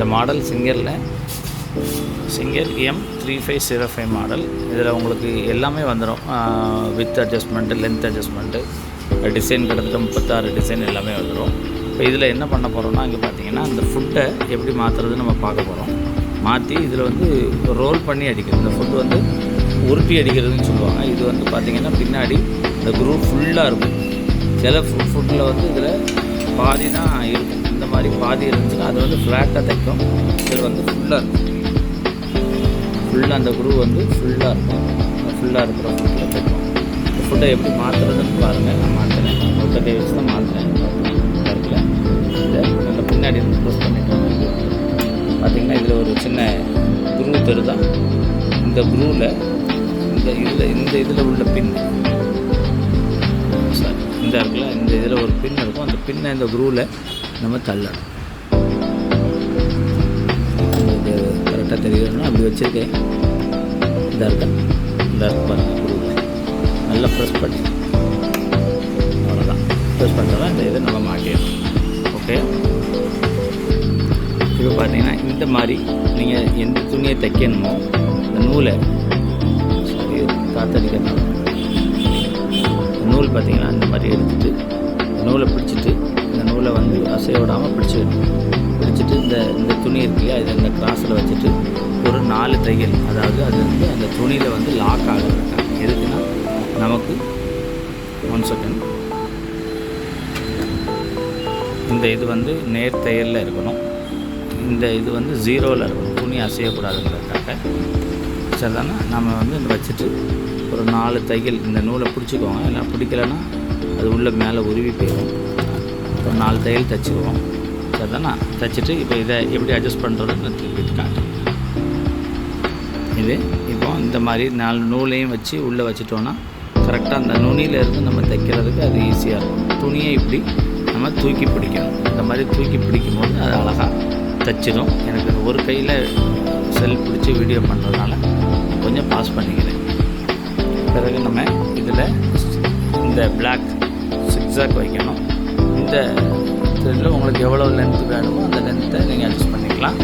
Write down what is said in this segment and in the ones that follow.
இந்த model singer M3505 model. இதில் உங்களுக்கு எல்லாமே வந்துடும். With adjustment, length adjustment, design கிட்டத்தட்ட 36 டிசைன் எல்லாமே வந்துடும். இப்போ இதில் என்ன பண்ண போகிறோம்னா, இங்கே பார்த்தீங்கன்னா இந்த ஃபுட்டை எப்படி மாற்றுறதுன்னு நம்ம பார்க்க போகிறோம். மாற்றி இதில் வந்து ரோல் பண்ணி அடிக்கிறது. இந்த ஃபுட்டு வந்து உருட்டி அடிக்கிறதுன்னு சொல்லுவாங்க. இது வந்து பார்த்திங்கன்னா பின்னாடி இந்த குரூப் ஃபுல்லாக இருக்கும். சில ஃபுட்டில் வந்து இதில் பாதி தான் இருக்கும். இந்த மாதிரி பாதி இருந்துச்சுன்னா அது வந்து ஃப்ளாட்டாக தைக்கும். இதில் வந்து ஃபுல்லாக இருக்கும். ஃபுல்லாக அந்த குரூப் வந்து ஃபுல்லாக இருக்கும். ஃபுல்லாக இருக்கிற ஃபுட்டில் தைக்கும். இந்த ஃபுட்டை எப்படி மாற்றுறதுன்னு பாருங்கள். நான் மாற்றுறேன். ஒட்டத்தை வச்சு தான் மாற்றுறேன். இருக்குல்ல, இதை நல்லா பின்னாடி வந்து ப்ரெஸ் பண்ணிட்டோம். பார்த்திங்கன்னா இதில் ஒரு சின்ன குரூ தருதான். இந்த குரூவில் இந்த இதில் உள்ள பின் சாரி இந்த இருக்குல்ல, இந்த இதில் ஒரு பின் இருக்கும். அந்த பின்னை இந்த குரூவில் நம்ம தள்ளணும். இது கரெக்டாக தெரியணும்னா அப்படி வச்சுருக்கேன். இந்த இருக்கு பாருங்கள். குரூவில் நல்லா ப்ரெஸ் பண்ணி அவ்வளோதான். ப்ரெஸ் பண்ணுறதா இந்த இதை நம்ம மாட்டிடணும். ஓகே, இப்போ பார்த்தீங்கன்னா இந்த மாதிரி நீங்கள் எந்த துணியை தைக்கணுமோ இந்த நூலை காத்தடிக்கிறதுனால நூல் பார்த்திங்கன்னா இந்த மாதிரி எடுத்துகிட்டு நூலை பிடிச்சிட்டு இந்த நூலை வந்து அசைய விடாமல் பிடிச்சிட்டு இந்த துணி இருக்கு இல்லையா, இதை இந்த கிராஸில் வச்சுட்டு ஒரு 4 தையல், அதாவது அது வந்து அந்த துணியில் வந்து லாக் ஆகிறதுக்காக. எதுக்குன்னா நமக்கு 1 செகண்ட் இந்த இது வந்து நேர் தையலில் இருக்கணும். இந்த இது வந்து 0ல் இருக்கணும். துணி அசையக்கூடாதுங்கிறதுக்காக. சரிதானே, நம்ம வந்து வச்சுட்டு ஒரு 4 தையல் இந்த நூலை பிடிச்சிக்குவோங்க. இல்லை பிடிக்கலைன்னா அது உள்ளே மேலே உருவி போயிடும். ஒரு 4 தையல் தைச்சிக்குவோம். சரிதானே, தைச்சிட்டு இப்போ இதை எப்படி அட்ஜஸ்ட் பண்ணுறதுன்னு நான் திருப்பிட்டு காட்டுறேன். இது இப்போ இந்த மாதிரி 4 நூலையும் வச்சு உள்ளே வச்சுட்டோன்னா கரெக்டாக அந்த நுனியிலேருந்து நம்ம தைக்கிறதுக்கு அது ஈஸியாக இருக்கும். துணியை இப்படி நம்ம தூக்கி பிடிக்கணும். இந்த மாதிரி தூக்கி பிடிக்கும்போது அது அழகாக தைச்சிடும். எனக்கு ஒரு கையில் செல் பிடிச்சி வீடியோ பண்ணுறதுனால கொஞ்சம் பாஸ் பண்ணிக்கிறேன். பிறகு நம்ம இதில் இந்த பிளாக் சிக்ஸாக் வைக்கணும். இந்த இதில் உங்களுக்கு எவ்வளோ லென்த்து வேணுமோ அந்த லென்த்தை நீங்கள் அட்ஜஸ்ட் பண்ணிக்கலாம்.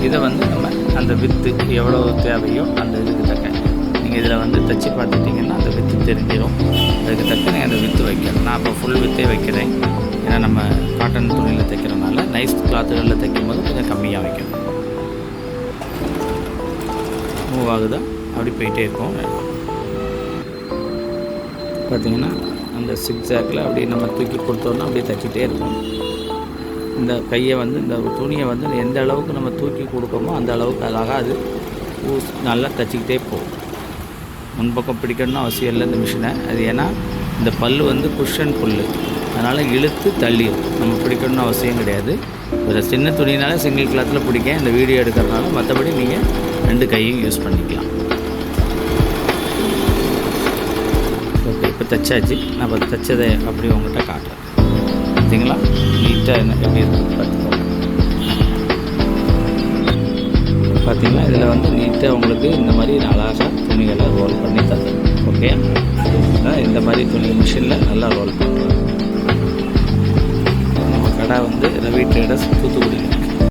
இதை வந்து நம்ம அந்த வித்து எவ்வளோ தேவையோ அந்த இதுக்கு தக்க நீங்கள் இதில் வந்து தைச்சி பார்த்துட்டிங்கன்னா அந்த வித்து தெரிஞ்சிடும். அதுக்கு தக்க நீங்கள் அந்த வித்து வைக்கணும். நான் இப்போ ஃபுல் வித்தே வைக்கிறேன். ஏன்னா நம்ம காட்டன் துணியில் தைக்கிறதுனால நைஸ் கிளாத்துகளில் தைக்கும் போது கொஞ்சம் கம்மியாக வைக்கணும். மூவ் ஆகுதா, அப்படி போயிட்டே இருக்கும். பார்த்திங்கன்னா அந்த சிக்ஸாக்கில் அப்படியே நம்ம தூக்கி கொடுத்தோன்னா அப்படியே தைச்சிட்டே இருக்கும். இந்த கையை வந்து இந்த துணியை வந்து எந்த அளவுக்கு நம்ம தூக்கி கொடுக்கோமோ அந்த அளவுக்கு அழகாக அது நல்லா தைச்சிக்கிட்டே போகும். முன்பக்கம் பிடிக்கணும்னு அவசியம் இல்லை இந்த மிஷினை. அது ஏன்னா இந்த பல் வந்து குஷன் புல், அதனால் இழுத்து தள்ளிடும். நம்ம பிடிக்கணும்னு அவசியம் கிடையாது. ஒரு சின்ன துணினால சிங்கிள் கிளாத்தில் பிடிக்க இந்த வீடியோ எடுக்கிறதுனால, மற்றபடி நீங்கள் 2 கையும் யூஸ் பண்ணிக்கலாம். ஓகே, இப்போ தைச்சாச்சு. நான் இப்போ தைச்சதை அப்படி உங்கள்கிட்ட காட்டுறேன். பார்த்தீங்களா நீட்டாக என்ன எப்படி இருக்குது பார்த்துக்கோங்க. பார்த்தீங்களா, இதில் வந்து நீட்டாக உங்களுக்கு இந்த மாதிரி அழகாக துணிகளை ரோல் பண்ணி தரும். ஓகே, இந்த மாதிரி துணி மிஷினில் நல்லா ரோல் பண்ணுறோம். நம்ம கடை வந்து ரவி ட்ரேடர்ஸ், தூத்துக்குடி.